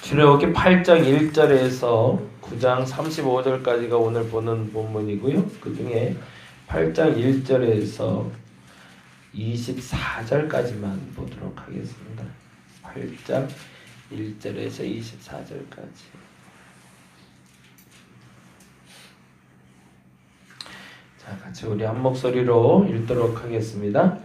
출애굽기 8장 1절에서 9장 35절까지가 오늘 보는 본문이고요. 그 중에 8장 1절에서 24절까지만 보도록 하겠습니다. 8장 1절에서 24절까지. 자, 같이 우리 한 목소리로 읽도록 하겠습니다.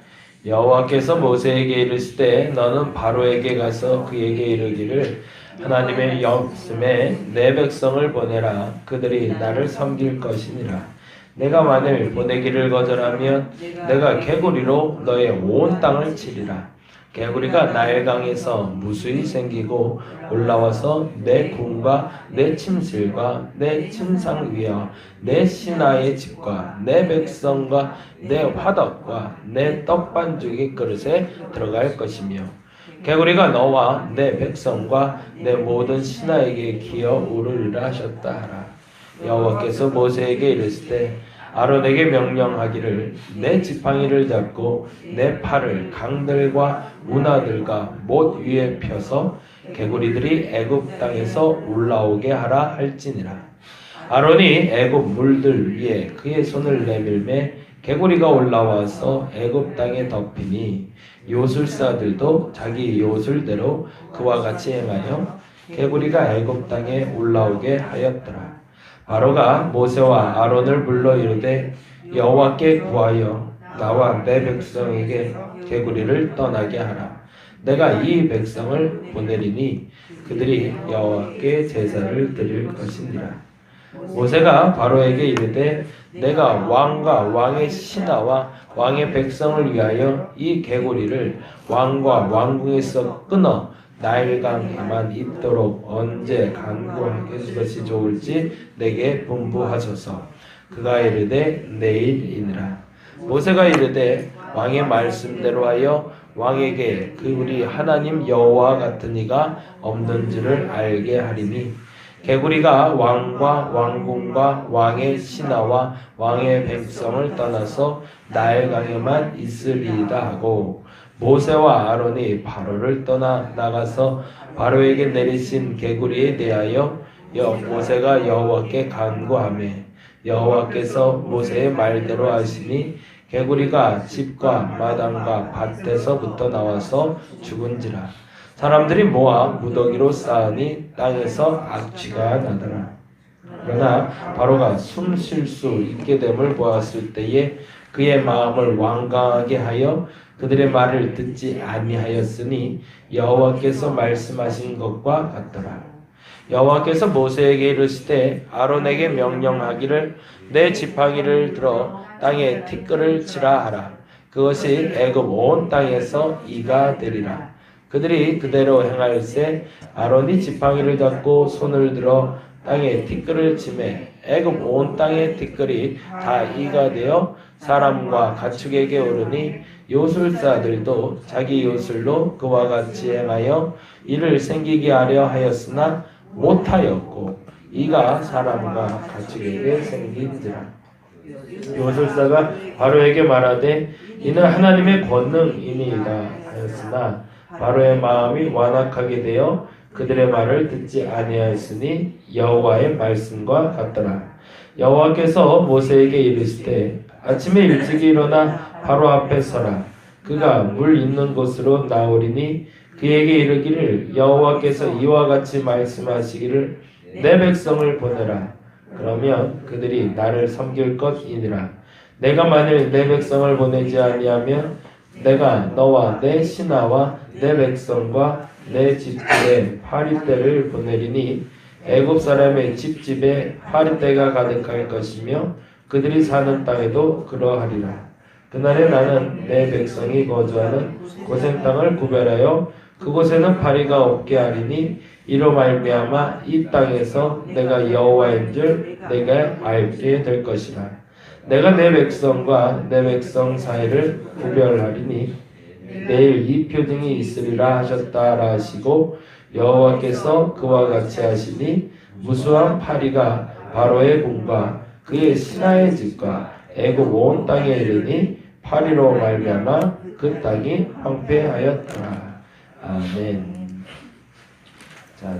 여호와께서 모세에게 이르시되 너는 바로에게 가서 그에게 이르기를 하나님의 영씀에 내 백성을 보내라. 그들이 나를 섬길 것이니라. 내가 만일 보내기를 거절하면 내가 개구리로 너의 온 땅을 치리라. 개구리가 나일강에서 무수히 생기고 올라와서 내 궁과 내 침실과 내 침상 위와 내 신하의 집과 내 백성과 내 화덕과 내 떡반죽의 그릇에 들어갈 것이며 개구리가 너와 내 백성과 내 모든 신하에게 기어 오르리라 하셨다 하라. 여호와께서 모세에게 이르시되 아론에게 명령하기를 내 지팡이를 잡고 내 팔을 강들과 운하들과 못 위에 펴서 개구리들이 애굽 땅에서 올라오게 하라 할지니라. 아론이 애굽 물들 위에 그의 손을 내밀매 개구리가 올라와서 애굽 땅에 덮이니 요술사들도 자기 요술대로 그와 같이 행하여 개구리가 애굽 땅에 올라오게 하였더라. 바로가 모세와 아론을 불러 이르되 여호와께 구하여 나와 내 백성에게 개구리를 떠나게 하라. 내가 이 백성을 보내리니 그들이 여호와께 제사를 드릴 것이니라. 모세가 바로에게 이르되 내가 왕과 왕의 신하와 왕의 백성을 위하여 이 개구리를 왕과 왕궁에서 끊어 나일강에만 있도록 언제 간구하는 것이 좋을지 내게 분부하소서. 그가 이르되 내일이니라. 모세가 이르되 왕의 말씀대로 하여 왕에게 그 우리 하나님 여호와 같은 이가 없는 줄을 알게 하리니 개구리가 왕과 왕궁과 왕의 신하와 왕의 백성을 떠나서 나일강에만 있으리이다 하고 모세와 아론이 바로를 떠나 나가서 바로에게 내리신 개구리에 대하여 모세가 여호와께 간구하매 여호와께서 모세의 말대로 하시니 개구리가 집과 마당과 밭에서부터 나와서 죽은지라. 사람들이 모아 무더기로 쌓으니 땅에서 악취가 나더라. 그러나 바로가 숨 쉴 수 있게 됨을 보았을 때에 그의 마음을 완강하게 하여 그들의 말을 듣지 아니하였으니 여호와께서 말씀하신 것과 같더라. 여호와께서 모세에게 이르시되 아론에게 명령하기를 내 지팡이를 들어 땅에 티끌을 치라 하라. 그것이 애굽 온 땅에서 이가 되리라. 그들이 그대로 행할세 아론이 지팡이를 잡고 손을 들어 땅에 티끌을 치매 애굽 온 땅의 티끌이 다 이가 되어 사람과 가축에게 오르니 요술사들도 자기 요술로 그와 같이 행하여 이를 생기게 하려 하였으나 못하였고 이가 사람과 가축에게 생긴지라. 요술사가 바로에게 말하되 이는 하나님의 권능이니이다 하였으나 바로의 마음이 완악하게 되어 그들의 말을 듣지 아니하였으니 여호와의 말씀과 같더라. 여호와께서 모세에게 이르시되 아침에 일찍 일어나 바로 앞에 서라. 그가 물 있는 곳으로 나오리니 그에게 이르기를 여호와께서 이와 같이 말씀하시기를 내 백성을 보내라. 그러면 그들이 나를 섬길 것이니라. 내가 만일 내 백성을 보내지 아니하면 내가 너와 내 신하와 내 백성과 내 집집에 파리떼를 보내리니 애굽 사람의 집집에 파리떼가 가득할 것이며 그들이 사는 땅에도 그러하리라. 그날에 나는 내 백성이 거주하는 고센 땅을 구별하여 그곳에는 파리가 없게 하리니 이로 말미암아 이 땅에서 내가 여호와인 줄 내가 알게 될 것이라. 내가 내 백성과 내 백성 사이를 구별하리니 내일 이 표징이 있으리라 하셨다라 하시고 여호와께서 그와 같이 하시니 무수한 파리가 바로의 궁과 그의 신하의 집과 애굽 온 땅에 이르니 파리로 말미암아 그 땅이 황폐하였더라. 아멘. 자,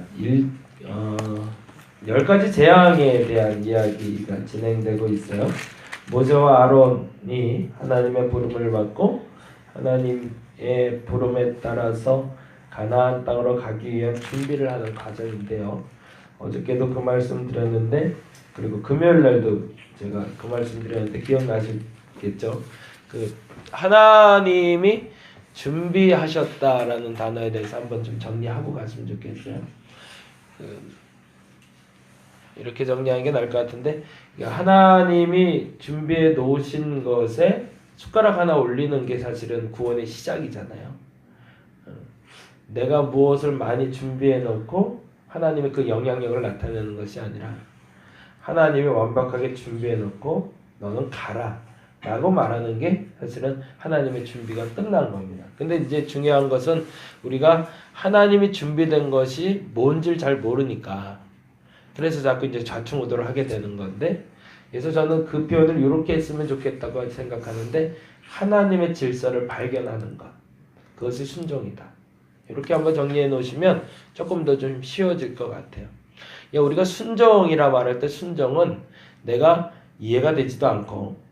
10가지 재앙에 대한 이야기가 진행되고 있어요. 모세와 아론이 하나님의 부름을 받고 하나님의 부름에 따라서 가나안 땅으로 가기 위한 준비를 하는 과정인데요. 어저께도 그 말씀 드렸는데, 그리고 금요일 날도 제가 그 말씀 드렸는데 기억나시겠죠? 그 하나님이 준비하셨다라는 단어에 대해서 한번 좀 정리하고 갔으면 좋겠어요. 이렇게 정리하는 게 나을 것 같은데, 하나님이 준비해 놓으신 것에 숟가락 하나 올리는 게 사실은 구원의 시작이잖아요. 내가 무엇을 많이 준비해 놓고 하나님의 그 영향력을 나타내는 것이 아니라, 하나님이 완벽하게 준비해 놓고 너는 가라 라고 말하는 게 사실은 하나님의 준비가 끝난 겁니다. 근데 이제 중요한 것은 우리가 하나님이 준비된 것이 뭔지를 잘 모르니까, 그래서 자꾸 이제 좌충우돌을 하게 되는 건데, 그래서 저는 그 표현을 이렇게 했으면 좋겠다고 생각하는데, 하나님의 질서를 발견하는 것, 그것이 순종이다. 이렇게 한번 정리해 놓으시면 조금 더 좀 쉬워질 것 같아요. 우리가 순종이라 말할 때, 순종은 내가 이해가 되지도 않고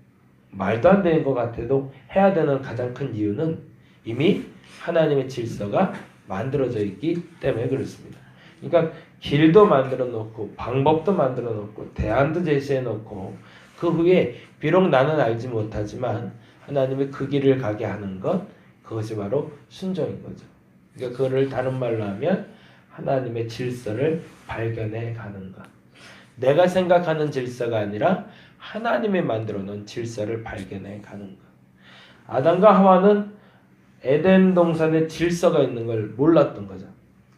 말도 안 되는 것 같아도 해야 되는 가장 큰 이유는 이미 하나님의 질서가 만들어져 있기 때문에 그렇습니다. 그러니까 길도 만들어 놓고 방법도 만들어 놓고 대안도 제시해 놓고, 그 후에 비록 나는 알지 못하지만 하나님의 그 길을 가게 하는 것, 그것이 바로 순종인 거죠. 그러니까 그거를 다른 말로 하면 하나님의 질서를 발견해 가는 것. 내가 생각하는 질서가 아니라 하나님이 만들어 놓은 질서를 발견해 가는 것. 아담과 하와는 에덴 동산에 질서가 있는 걸 몰랐던 거죠.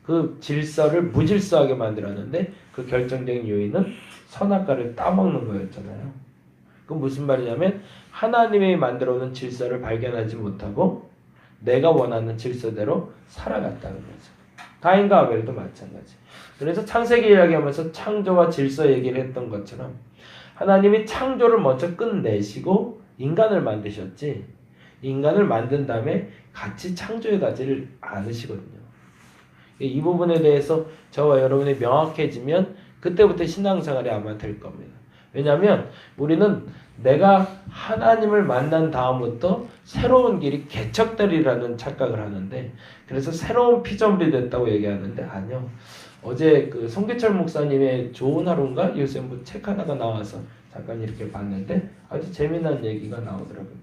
그 질서를 무질서하게 만들었는데, 그 결정적인 요인은 선악과를 따먹는 거였잖아요. 그 무슨 말이냐면, 하나님이 만들어 놓은 질서를 발견하지 못하고 내가 원하는 질서대로 살아갔다는 거죠. 가인과 아벨도 마찬가지. 그래서 창세기 이야기하면서 창조와 질서 얘기를 했던 것처럼, 하나님이 창조를 먼저 끝내시고 인간을 만드셨지, 인간을 만든 다음에 같이 창조해 가지를 않으시거든요. 이 부분에 대해서 저와 여러분이 명확해지면 그때부터 신앙생활이 아마 될 겁니다. 왜냐하면 우리는 내가 하나님을 만난 다음부터 새로운 길이 개척되리라는 착각을 하는데, 그래서 새로운 피조물이 됐다고 얘기하는데, 아니요. 어제 그 송기철 목사님의 좋은 하루인가 요새 뭐 책 하나가 나와서 잠깐 이렇게 봤는데 아주 재미난 얘기가 나오더라고요.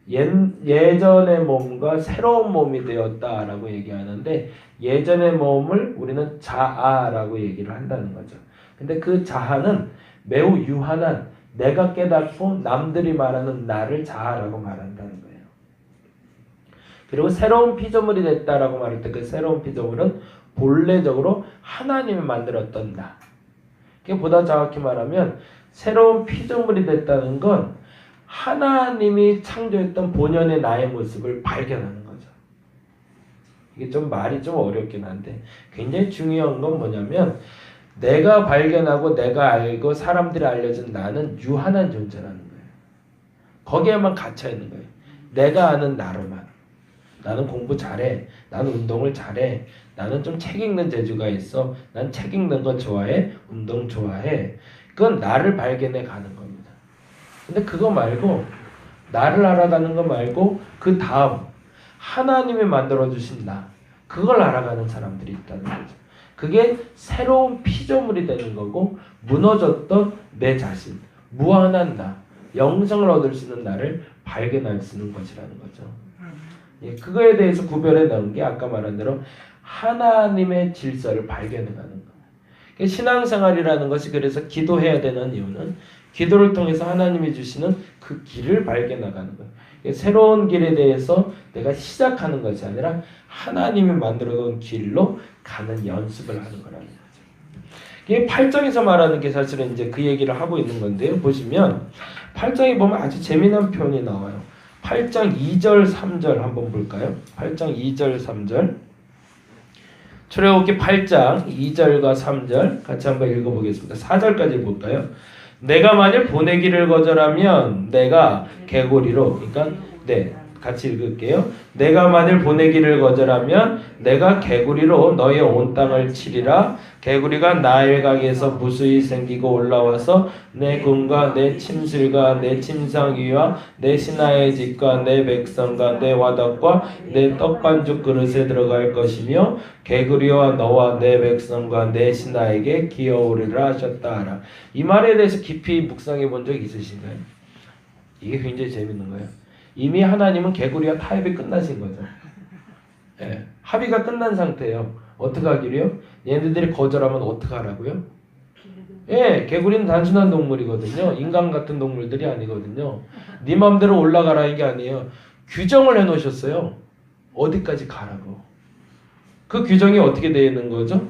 예전의 몸과 새로운 몸이 되었다라고 얘기하는데, 예전의 몸을 우리는 자아라고 얘기를 한다는 거죠. 근데 그 자아는 매우 유한한, 내가 깨닫고 남들이 말하는 나를 자아라고 말한다는 거예요. 그리고 새로운 피조물이 됐다라고 말할 때, 그 새로운 피조물은 본래적으로 하나님이 만들었던 나. 보다 정확히 말하면 새로운 피조물이 됐다는 건 하나님이 창조했던 본연의 나의 모습을 발견하는 거죠. 이게 좀 말이 좀 어렵긴 한데, 굉장히 중요한 건 뭐냐면, 내가 발견하고 내가 알고 사람들이 알려준 나는 유한한 존재라는 거예요. 거기에만 갇혀 있는 거예요. 내가 아는 나로만. 나는 공부 잘해. 나는 운동을 잘해. 나는 좀 책 읽는 재주가 있어. 난 책 읽는 거 좋아해. 운동 좋아해. 그건 나를 발견해 가는 겁니다. 근데 그거 말고, 나를 알아가는 거 말고 그 다음 하나님이 만들어주신 나, 그걸 알아가는 사람들이 있다는 거죠. 그게 새로운 피조물이 되는 거고, 무너졌던 내 자신, 무한한 나, 영생을 얻을 수 있는 나를 발견할 수 있는 것이라는 거죠. 그거에 대해서 구별해 놓은 게 아까 말한 대로 하나님의 질서를 발견해 가는 거예요. 신앙생활이라는 것이, 그래서 기도해야 되는 이유는 기도를 통해서 하나님이 주시는 그 길을 발견해 가는 거예요. 새로운 길에 대해서 내가 시작하는 것이 아니라 하나님이 만들어 놓은 길로 가는 연습을 하는 거라는 거죠. 이게 8장에서 말하는 게 사실은 이제 그 얘기를 하고 있는 건데요. 보시면 8장에 보면 아주 재미난 표현이 나와요. 8장 2절 3절 한번 볼까요? 8장 2절 3절. 출애굽기 8장 2절과 3절 같이 한번 읽어보겠습니다. 4절까지 볼까요? 내가 만일 보내기를 거절하면 내가 개고리로, 그러니까 같이 읽을게요. 내가 만일 보내기를 거절하면 내가 개구리로 너의 온 땅을 치리라. 개구리가 나일강에서 무수히 생기고 올라와서 내 군과 내 침실과 내 침상 위와 내 신하의 집과 내 백성과 내 와덕과 내 떡반죽 그릇에 들어갈 것이며 개구리와 너와 내 백성과 내 신하에게 기어오리라 하셨다 하라. 이 말에 대해서 깊이 묵상해 본 적 있으신가요? 이게 굉장히 재밌는 거예요. 이미 하나님은 개구리와 타협이 끝나신 거죠. 예, 합의가 끝난 상태예요. 어떻게 하기로요? 얘네들이 거절하면 어떻게 하라고요? 예, 개구리는 단순한 동물이거든요. 인간 같은 동물들이 아니거든요. 네 맘대로 올라가라 이게 아니에요. 규정을 해놓으셨어요. 어디까지 가라고. 그 규정이 어떻게 되어 있는 거죠?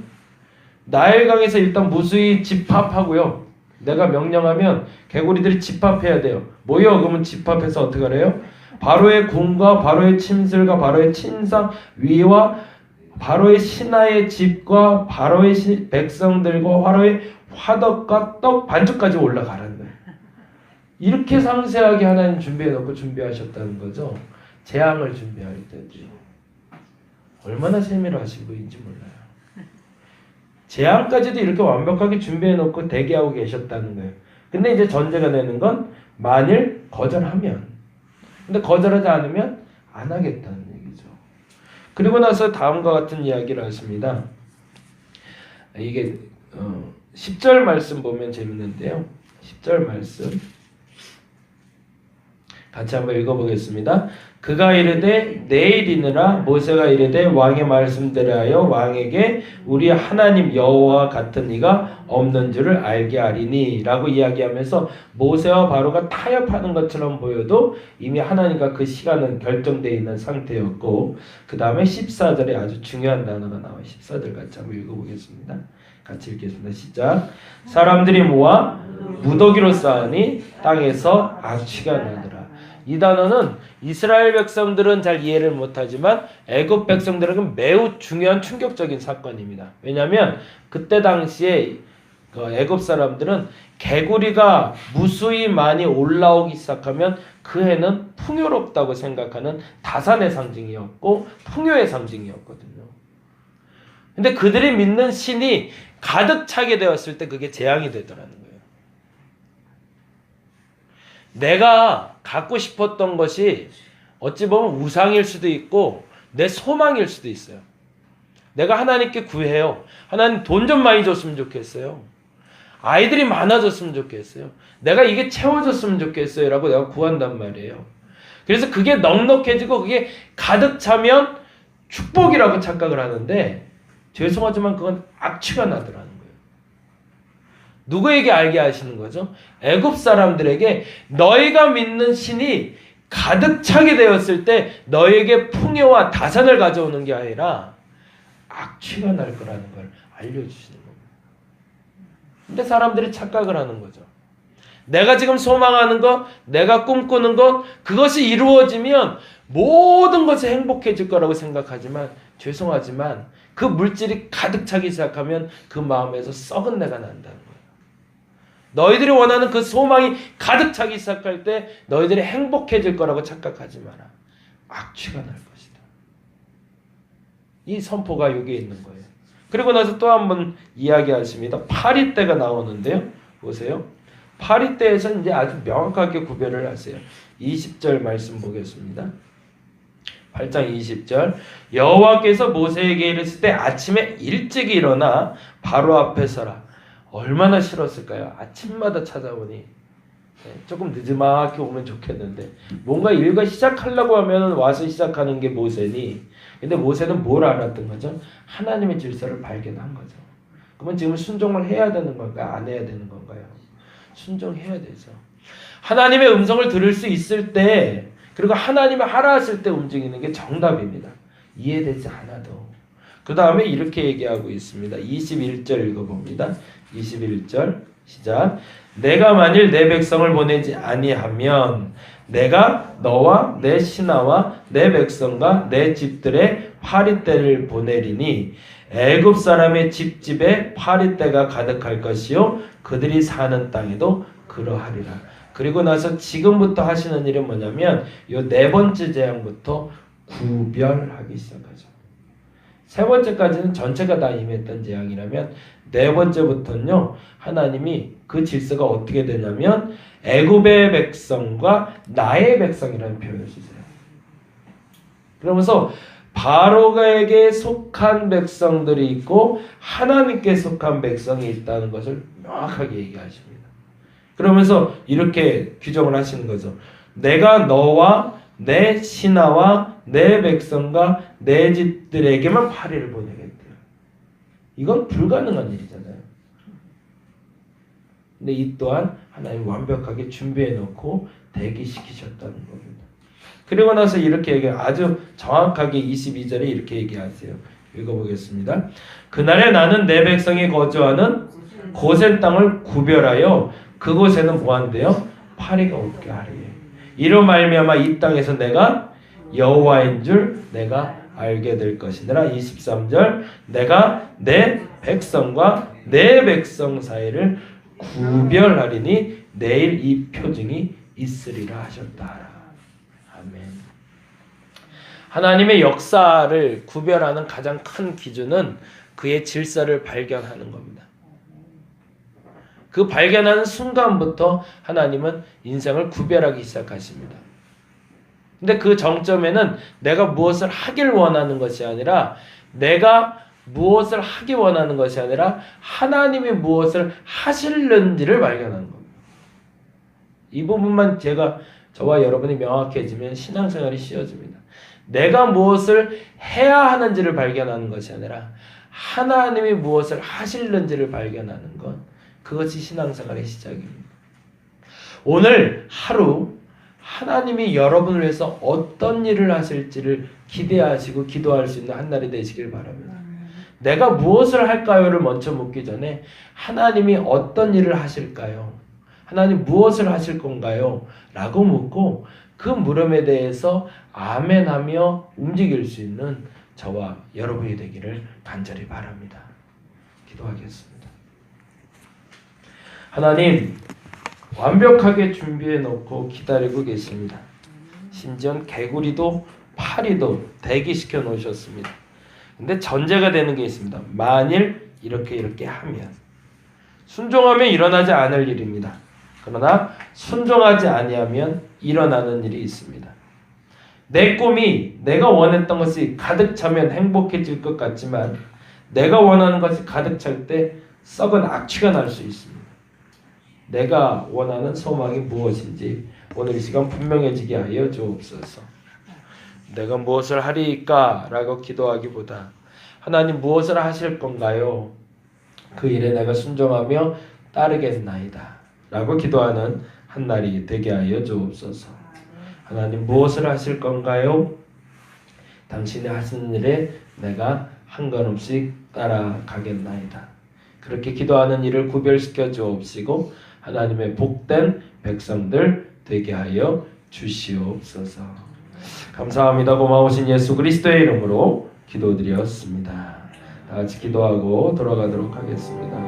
나일강에서 일단 무수히 집합하고요. 내가 명령하면 개구리들이 집합해야 돼요. 뭐요? 그러면 집합해서 어떻게 하래요? 바로의 궁과 바로의 침실과 바로의 침상 위와 바로의 신하의 집과 바로의 백성들과 바로의 화덕과 떡 반죽까지 올라가라는 거예요. 이렇게 상세하게 하나님 준비해놓고 준비하셨다는 거죠. 재앙을 준비할 때도 얼마나 세밀하신 분인지 몰라요. 재앙까지도 이렇게 완벽하게 준비해놓고 대기하고 계셨다는 거예요. 근데 이제 전제가 되는 건 만일 거절하면. 근데 거절하지 않으면 안 하겠다는 얘기죠. 그리고 나서 다음과 같은 이야기를 하십니다. 이게 10절 말씀 보면 재밌는데요. 10절 말씀 같이 한번 읽어보겠습니다. 그가 이르되 내일이니라. 모세가 이르되 왕의 말씀대로하여 왕에게 우리 하나님 여호와 같은 이가 없는 줄을 알게 하리니 라고 이야기하면서 모세와 바로가 타협하는 것처럼 보여도 이미 하나님과 그 시간은 결정되어 있는 상태였고, 그 다음에 14절에 아주 중요한 단어가 나와요. 14절 같이 한번 읽어보겠습니다. 같이 읽겠습니다. 시작. 사람들이 모아 무더기로 쌓으니 땅에서 악취가 나더라. 이 단어는 이스라엘 백성들은 잘 이해를 못하지만 애굽 백성들에게는 매우 중요한 충격적인 사건입니다. 왜냐하면 그때 당시에 애굽 사람들은 개구리가 무수히 많이 올라오기 시작하면 그 해는 풍요롭다고 생각하는 다산의 상징이었고 풍요의 상징이었거든요. 근데 그들이 믿는 신이 가득 차게 되었을 때 그게 재앙이 되더라는 거예요. 내가 갖고 싶었던 것이 어찌 보면 우상일 수도 있고 내 소망일 수도 있어요. 내가 하나님께 구해요. 하나님 돈 좀 많이 줬으면 좋겠어요. 아이들이 많아졌으면 좋겠어요. 내가 이게 채워졌으면 좋겠어요. 라고 내가 구한단 말이에요. 그래서 그게 넉넉해지고 그게 가득 차면 축복이라고 착각을 하는데 죄송하지만 그건 악취가 나더라는 거예요. 누구에게 알게 하시는 거죠? 애굽 사람들에게 너희가 믿는 신이 가득 차게 되었을 때 너희에게 풍요와 다산을 가져오는 게 아니라 악취가 날 거라는 걸 알려주시는 겁니다. 근데 사람들이 착각을 하는 거죠. 내가 지금 소망하는 것, 내가 꿈꾸는 것, 그것이 이루어지면 모든 것이 행복해질 거라고 생각하지만 죄송하지만 그 물질이 가득 차기 시작하면 그 마음에서 썩은 내가 난다는 거예요. 너희들이 원하는 그 소망이 가득 차기 시작할 때 너희들이 행복해질 거라고 착각하지 마라. 악취가 날 것이다. 이 선포가 여기에 있는 거예요. 그리고 나서 또 한 번 이야기하십니다. 파리 때가 나오는데요. 보세요. 파리 때에서 이제 아주 명확하게 구별을 하세요. 20절 말씀 보겠습니다. 8장 20절. 여호와께서 모세에게 이르실 때 아침에 일찍 일어나 바로 앞에 서라. 얼마나 싫었을까요? 아침마다 찾아오니 조금 늦지막히 오면 좋겠는데 뭔가 일과 시작하려고 하면 와서 시작하는 게 모세니, 근데 모세는 뭘 알았던 거죠? 하나님의 질서를 발견한 거죠. 그러면 지금 순종을 해야 되는 건가요? 안 해야 되는 건가요? 순종해야 되죠. 하나님의 음성을 들을 수 있을 때, 그리고 하나님이 하라 하실 때 움직이는 게 정답입니다. 이해되지 않아도. 그 다음에 이렇게 얘기하고 있습니다. 21절 읽어봅니다. 21절 시작. 내가 만일 내 백성을 보내지 아니하면 내가 너와 내 신하와 내 백성과 내 집들의 파리떼를 보내리니 애굽 사람의 집집에 파리떼가 가득할 것이요 그들이 사는 땅에도 그러하리라. 그리고 나서 지금부터 하시는 일은 뭐냐면 요 네 번째 재앙부터 구별하기 시작하죠. 세 번째까지는 전체가 다 임했던 재앙이라면 네 번째부터는요, 하나님이 그 질서가 어떻게 되냐면 애굽의 백성과 나의 백성이라는 표현을 쓰세요. 그러면서 바로에게 속한 백성들이 있고 하나님께 속한 백성이 있다는 것을 명확하게 얘기하십니다. 그러면서 이렇게 규정을 하시는 거죠. 내가 너와 내 신하와 내 백성과 내 집들에게만 파리를 보내겠대요. 이건 불가능한 일이잖아요. 근데 이 또한 하나님 완벽하게 준비해 놓고 대기시키셨다는 겁니다. 그리고 나서 이렇게 아주 정확하게 22절에 이렇게 얘기하세요. 읽어보겠습니다. 그날에 나는 내 백성이 거주하는 고센 땅을 구별하여 그곳에는 뭐한대요? 파리가 없게 하리에. 이로 말미암아 이 땅에서 내가 여호와인 줄 내가 알게 될 것이니라. 23절 내가 내 백성과 내 백성 사이를 구별하리니 내일 이 표징이 있으리라 하셨다. 아멘. 하나님의 역사를 구별하는 가장 큰 기준은 그의 질서를 발견하는 겁니다. 그 발견하는 순간부터 하나님은 인생을 구별하기 시작하십니다. 근데 그 정점에는 내가 무엇을 하길 원하는 것이 아니라 내가 무엇을 하기 원하는 것이 아니라 하나님이 무엇을 하실는지를 발견하는 겁니다. 이 부분만 저와 여러분이 명확해지면 신앙생활이 쉬워집니다. 내가 무엇을 해야 하는지를 발견하는 것이 아니라 하나님이 무엇을 하실는지를 발견하는 것, 그것이 신앙생활의 시작입니다. 오늘 하루 하나님이 여러분을 위해서 어떤 일을 하실지를 기대하시고 기도할 수 있는 한 날이 되시길 바랍니다. 내가 무엇을 할까요를 먼저 묻기 전에 하나님이 어떤 일을 하실까요? 하나님 무엇을 하실 건가요? 라고 묻고 그 물음에 대해서 아멘하며 움직일 수 있는 저와 여러분이 되기를 간절히 바랍니다. 기도하겠습니다. 하나님, 완벽하게 준비해 놓고 기다리고 계십니다. 심지어 개구리도 파리도 대기시켜 놓으셨습니다. 근데 전제가 되는 게 있습니다. 만일 이렇게 하면, 순종하면 일어나지 않을 일입니다. 그러나 순종하지 아니하면 일어나는 일이 있습니다. 내 꿈이 내가 원했던 것이 가득 차면 행복해질 것 같지만 내가 원하는 것이 가득 찰 때 썩은 악취가 날 수 있습니다. 내가 원하는 소망이 무엇인지 오늘 이 시간 분명해지게 하여 주옵소서. 내가 무엇을 하리까? 라고 기도하기보다 하나님 무엇을 하실 건가요? 그 일에 내가 순종하며 따르겠나이다 라고 기도하는 한 날이 되게 하여 주옵소서. 하나님 무엇을 하실 건가요? 당신이 하시는 일에 내가 한 걸음씩 따라가겠나이다. 그렇게 기도하는 일을 구별시켜 주옵시고 하나님의 복된 백성들 되게 하여 주시옵소서. 감사합니다. 고마우신 예수 그리스도의 이름으로 기도드렸습니다. 다 같이 기도하고 돌아가도록 하겠습니다.